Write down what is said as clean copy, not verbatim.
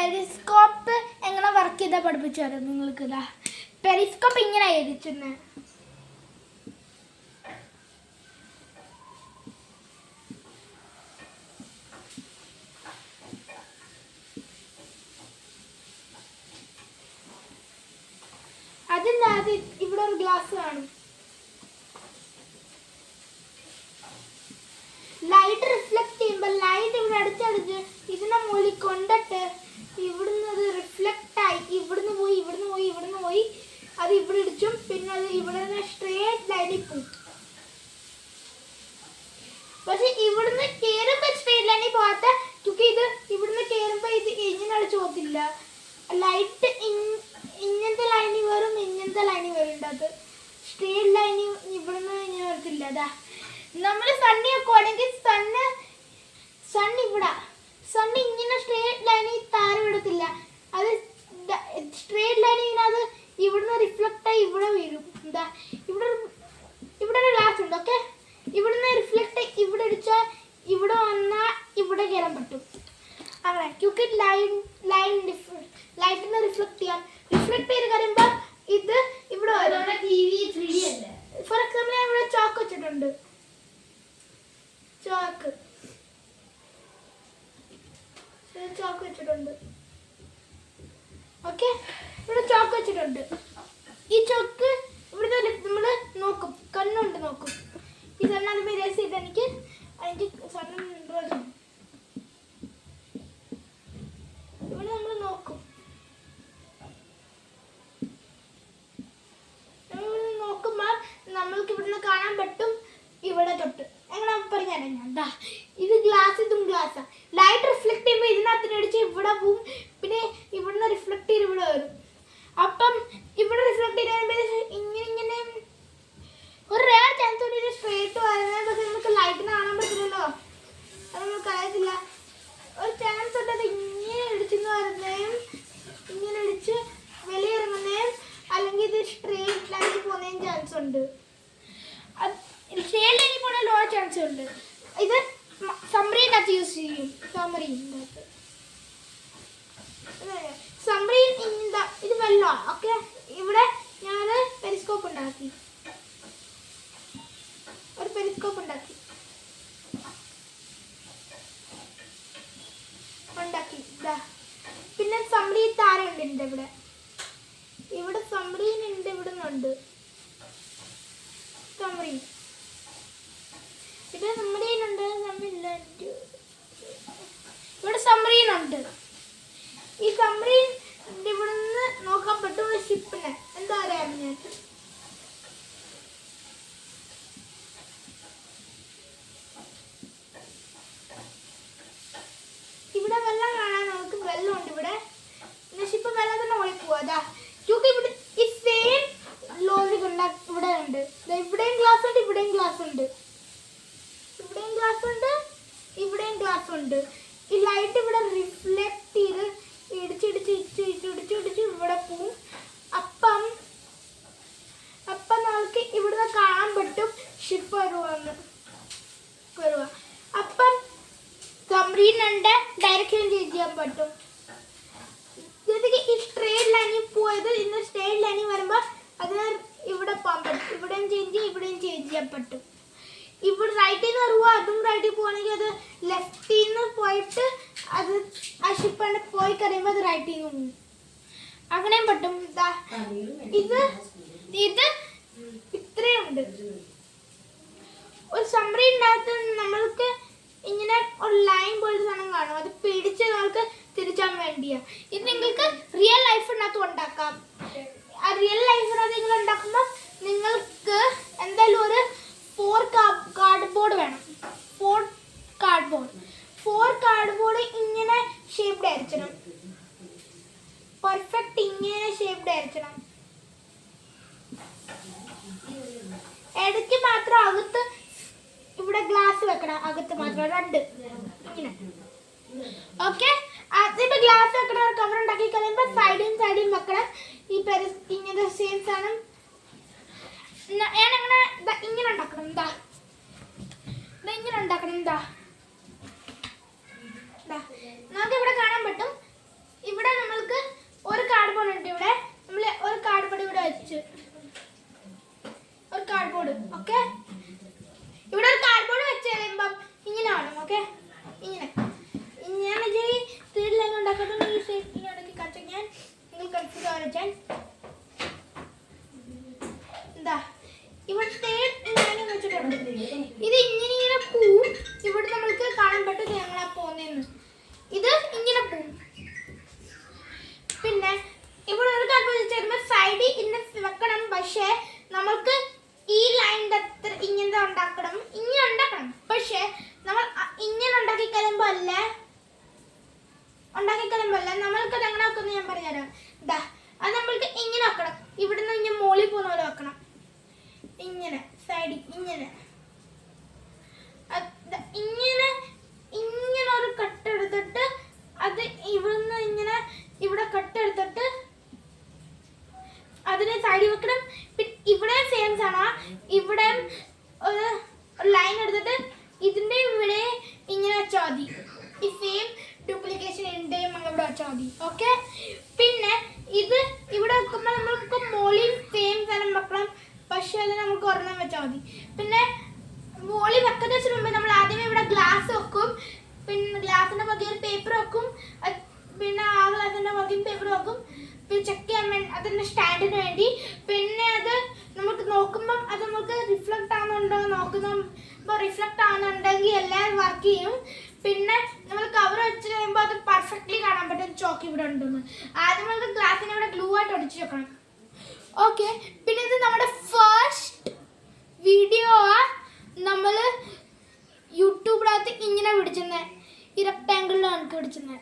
Periscope എങ്ങനെ work ചെയ്താൽ പഠിപ്പിച്ചു തരാം നിങ്ങൾക്ക്. പെരിസ്കോപ്പ് ഇങ്ങനെ എഴുതിച്ചിരുന്നത്. അതിൻ്റെ ആദ്യം ഇവിടെ ഒരു ഗ്ലാസ് കാണും. ലൈറ്റ് റിഫ്ലക്ട് ചെയ്യുമ്പോൾ ലൈറ്റ് ഇവിടെ അടിച്ചടിച്ച് ഇതിനെ മുകളിൽ കൊണ്ടിട്ട് ഇവിടുന്ന് അത് റിഫ്ലക്റ്റ് ആയി ഇവിടുന്ന് പോയി അത് ഇവിടെ ഇടിച്ചും പിന്നെ അത് ഇവിടെ സ്ട്രേറ്റ് ലൈനിൽ പോയി. പക്ഷെ ഇവിടുന്ന് കയറുമ്പോൾ സ്ട്രേറ്റ് ലൈനിൽ പോകാത്ത ഇത് ഇവിടുന്ന് കയറുമ്പോൾ ഇത് ഇങ്ങനെ അടിച്ചു പോകത്തില്ല. ലൈറ്റ് ഇങ്ങനത്തെ ലൈനിൽ വരും, ഇങ്ങനത്തെ ലൈനിൽ വരും. അത് സ്ട്രേറ്റ് ലൈനിൽ ഇവിടുന്ന് ഇങ്ങനെ വരത്തില്ല. അതാ നമ്മൾ സണ്ണി വെക്കുവാണെങ്കിൽ സണ്ണ് ഇവിടെ സണ്ണ് ഇങ്ങനെ സ്ട്രേറ്റ് ലൈനിൽ താരം വിടത്തില്ല. അത് സ്ട്രേറ്റ് ലൈനിൽ അത് ഇവിടുന്ന് റിഫ്ലക്റ്റ് ആയി ഇവിടെ വീഴും. എന്താ ഇവിടെ ഒരു ഗ്ലാസ് ഉണ്ട്. ഓക്കെ, ഇവിടുന്ന് റിഫ്ലക്റ്റ് ഇവിടെ അടിച്ചാൽ ഇവിടെ വന്നാൽ ഇവിടെ കയറാൻ പറ്റും. അങ്ങനെ ക്യൂക്ക് ലൈറ്റിന് റിഫ്ലക്ട് ചെയ്യാം. റിഫ്ലക്ട് ചെയ്ത് കഴിയുമ്പോൾ ഇത് ഇവിടെ വരും. ഫോർ എക്സാമ്പിൾ ഞാൻ ഇവിടെ ചോക്ക് വെച്ചിട്ടുണ്ട്. ചോക്ക് വെച്ചിട്ടുണ്ട്. ഓക്കെ, ഇവിടെ ചോക്ക് വെച്ചിട്ടുണ്ട്. ഈ ചോക്ക് ഇവിടെ നമ്മൾ നോക്കും, കണ്ണുകൊണ്ട് നോക്കും. ഈ കണ്ണത് മിരേസ് ചെയ്ത് എനിക്ക് ഇവിടെ നമ്മൾ നോക്കും. നോക്കുമ്പോൾ നമ്മൾക്ക് ഇവിടുന്ന് കാണാൻ പറ്റും ഇവിടെ തൊട്ട്. എങ്ങനെ പറഞ്ഞാൽ എന്താ ഇത് ഗ്ലാസ്, ഇതും ഗ്ലാസ്. ലൈറ്റ് റിഫ്ലക്ട് ചെയ്യുമ്പോൾ ഇതിനകത്തിന് അടിച്ച് ഇവിടെ പോവും. പിന്നെ ഇവിടുന്ന് റിഫ്ലക്ട് ചെയ്ത് ഇവിടെ വരും. അപ്പം ഇവിടെ റിഫ്ലക്ട് ചെയ്ത് ഇങ്ങനെ ഒരു റേർ ചാൻസ് കൂടി സ്ട്രേറ്റ് വരുന്നത്. പക്ഷെ നമുക്ക് ലൈറ്റിന് കാണാൻ പറ്റില്ലല്ലോ, അത് നമുക്ക് അറിയത്തില്ല. ഒരു ചാൻസ് ഉണ്ട് അത് ഇങ്ങനെ ഇടിച്ചെന്ന് വരുന്നതും ഇങ്ങനെ ഇടിച്ച് വെളിയിറങ്ങുന്നതും അല്ലെങ്കിൽ ഇത് സ്ട്രേറ്റ് ലൈനിൽ പോകുന്നതും ചാൻസ് ഉണ്ട്. സ്ട്രേറ്റ് ലൈനിൽ പോകാൻ ലോ ചാൻസ് ഉണ്ട്. ഇത് സമ്മറിനകത്ത് യൂസ് ചെയ്യും. സമ്മറി ഇത് വെള്ളമാണ്. ഓക്കെ, ഇവിടെ ഞാൻ പെരിസ്കോപ്പ് ഉണ്ടാക്കി. പിന്നെ സമ്മറി താരം ഉണ്ട് എൻ്റെ ഇവിടെ സമ്മറിനുണ്ട്. ഇവിടെ നിന്നുണ്ട് സമ്മറി. ഇവിടെ സമ്മറിനുണ്ട്. ഇവിടെ സമ്മറിനുണ്ട്. ഈ സമ്മറിൻ ഇവിടെ നിന്ന് നോക്കാൻ പറ്റും ഷിപ്പിനെ. എന്താ പറയാ, ഞാൻ ഇവിടെ വെള്ളം കാണാൻ നമുക്ക് വെള്ളമുണ്ട്. ഇവിടെ ഷിപ്പ് വെള്ളം തന്നെ ഒഴിക്കുക. അതാ ഇവിടെ ഈ സെയിം ലോജിക് ഇവിടെ ഉണ്ട്. ഇവിടെയും ഗ്ലാസ് ഉണ്ട്, ഇവിടെയും ഗ്ലാസ് ഉണ്ട്, ഇവിടെയും ഗ്ലാസ് ഉണ്ട്, ഇവിടെയും ഗ്ലാസ് ഉണ്ട്. ഈ ലൈറ്റ് ഇവിടെ റിഫ്ലക്ട് ചെയ്ത് ഇടിച്ച് ഇവിടെ പോവും. അപ്പം നമുക്ക് ഇവിടുന്ന് കാണാൻ പറ്റും ഷിപ്പ് വരുക. അപ്പം സബ്മറീനുണ്ട് ഡയറക്ഷൻ ചേഞ്ച് ചെയ്യാൻ പറ്റും. ഈ സ്ട്രേറ്റ് ലൈനിൽ പോയത് ഇന്ന് സ്ട്രേറ്റ് ലൈനിൽ വരുമ്പോൾ അത് ഇവിടെ പോകാൻ പറ്റും. ഇവിടെയും ചേഞ്ച് ചെയ്യാൻ പറ്റും. ഇവിടെ റൈറ്റിൽ നിന്ന് വരുമ്പോൾ അതും റൈറ്റിൽ പോകുകയാണെങ്കിൽ അത് ലെഫ്റ്റിൽ നിന്ന് പോയിട്ട് അത് ആ ഷിപ്പാണ് പോയി കഴിയുമ്പോൾ അത് റൈറ്റിൽ നിന്ന് പോകും. അങ്ങനെയും പറ്റും. ഇത് ഇത്രയുണ്ട്. ഒരു സബ്മറീനകത്ത് നമ്മൾക്ക് ഇങ്ങനെ ഒരു ലൈൻ പോലൊരു സാധനം കാണും. അത് പിടിച്ച് നമുക്ക് തിരിച്ചാൻ വേണ്ടിയാ. ഇത് നിങ്ങൾക്ക് റിയൽ ലൈഫിനകത്ത് ഉണ്ടാക്കാം. ആ റിയൽ ലൈഫിനകത്ത് നിങ്ങൾ ഉണ്ടാക്കുമ്പോൾ നിങ്ങൾക്ക് എന്തായാലും ഒരു 4 കാർഡ്ബോർഡ് വേണം. 4 കാർഡ്ബോർഡ് ഇങ്ങനെ ഷേപ്ഡ് ആയിരിക്കണം. പെർഫെക്റ്റ് ഇങ്ങനെ ഷേപ്ഡ് ആയിരിക്കണം. ഇടയ്ക്ക് മാത്രം അകത്ത് ഇവിടെ ഗ്ലാസ് വെക്കണം. അകത്ത് മാത്രം 2 ഇങ്ങനെ. ഓക്കെ, അതിന്റെ ഗ്ലാസ് വെക്കണ കവർ ഉണ്ടാക്കി കഴിയുമ്പോൾ സൈഡിൽ വെക്കണം. ഈ ഇങ്ങനത്തെ സെയിം സാധനം ഞാനങ്ങനെ ഇങ്ങനെ ഉണ്ടാക്കണം. ഇങ്ങനെ ഉണ്ടാക്കണം. നമുക്ക് ഇവിടെ കാണാൻ പറ്റും. ഇവിടെ ഉണ്ടാക്കിക്കളയുമ്പോൾ നമ്മൾക്കത് എങ്ങനെ വെക്കുന്നത് ഞാൻ പറഞ്ഞുതരാം. ഇതാ അത് നമ്മൾക്ക് ഇങ്ങനെ വെക്കണം. ഇവിടുന്ന് ഇങ്ങനെ മോളിൽ പോകുന്ന പോലെ വെക്കണം. ഇങ്ങനെ സൈഡിൽ ഇങ്ങനെ ഇങ്ങനെ ഇങ്ങനെ ഒരു കട്ടെടുത്തിട്ട് അത് ഇവിടുന്ന് ഇങ്ങനെ ഇവിടെ കട്ടെടുത്തിട്ട് അതിനെ സൈഡിൽ വെക്കണം. പിന്നെ ഇവിടെ സെയിം ആണ്. ഇവിടെ ഒരു ലൈൻ എടുത്തിട്ട് ഇതിൻ്റെ ഇവിടെ ഇങ്ങനെ വെച്ചാൽ മതി. ഈ സെയിം ഡ്യൂപ്ലിക്കേഷൻ ഉണ്ട് ഇവിടെ വെച്ചാൽ മതി. ഓക്കെ. പിന്നെ ഇത് ഇവിടെ വെക്കുമ്പോൾ നമ്മൾക്ക് മോളിൽ സെയിം സ്ഥലം വെക്കണം. പക്ഷെ അത് നമുക്ക് ഒരെണ്ണം വെച്ചാൽ മതി. പിന്നെ മോളിൽ വെക്കുന്ന വെച്ചിട്ട് മുമ്പ് നമ്മൾ ആദ്യമേ ഇവിടെ ഗ്ലാസ് വെക്കും. പിന്നെ ഗ്ലാസിൻ്റെ പകുതി ഒരു പേപ്പർ വെക്കും. പിന്നെ ആ ഗ്ലാസിൻ്റെ പകുതി പേപ്പർ വെക്കും. പിന്നെ ചെക്ക് ചെയ്യാൻ വേണ്ടി അതിൻ്റെ സ്റ്റാൻഡിന് വേണ്ടി. പിന്നെ അത് നമുക്ക് നോക്കുമ്പം അത് നമുക്ക് റിഫ്ലക്റ്റ് ആകുന്നുണ്ടോ നോക്കുമ്പോൾ റിഫ്ലക്റ്റ് ആകുന്നുണ്ടെങ്കിൽ എല്ലാം വർക്ക് ചെയ്യും. പിന്നെ നമ്മൾ കവർ വെച്ച് കഴിയുമ്പോൾ അത് പെർഫെക്റ്റ്ലി കാണാൻ പറ്റും ചോക്ക് ഇവിടെ ഉണ്ടെന്ന്. ആദ്യം നമുക്ക് ഗ്ലാസ്സിനെ ഇവിടെ ഗ്ലൂ ആയിട്ട് ഒടിച്ച് വെക്കണം. ഓക്കെ. പിന്നെ ഇത് നമ്മുടെ ഫസ്റ്റ് വീഡിയോ നമ്മൾ യൂട്യൂബിനകത്ത് ഇങ്ങനെ പിടിച്ചിരുന്നത്. ഈ റെക്ടാങ്കിളിലാണ് പിടിച്ചിരുന്നത്.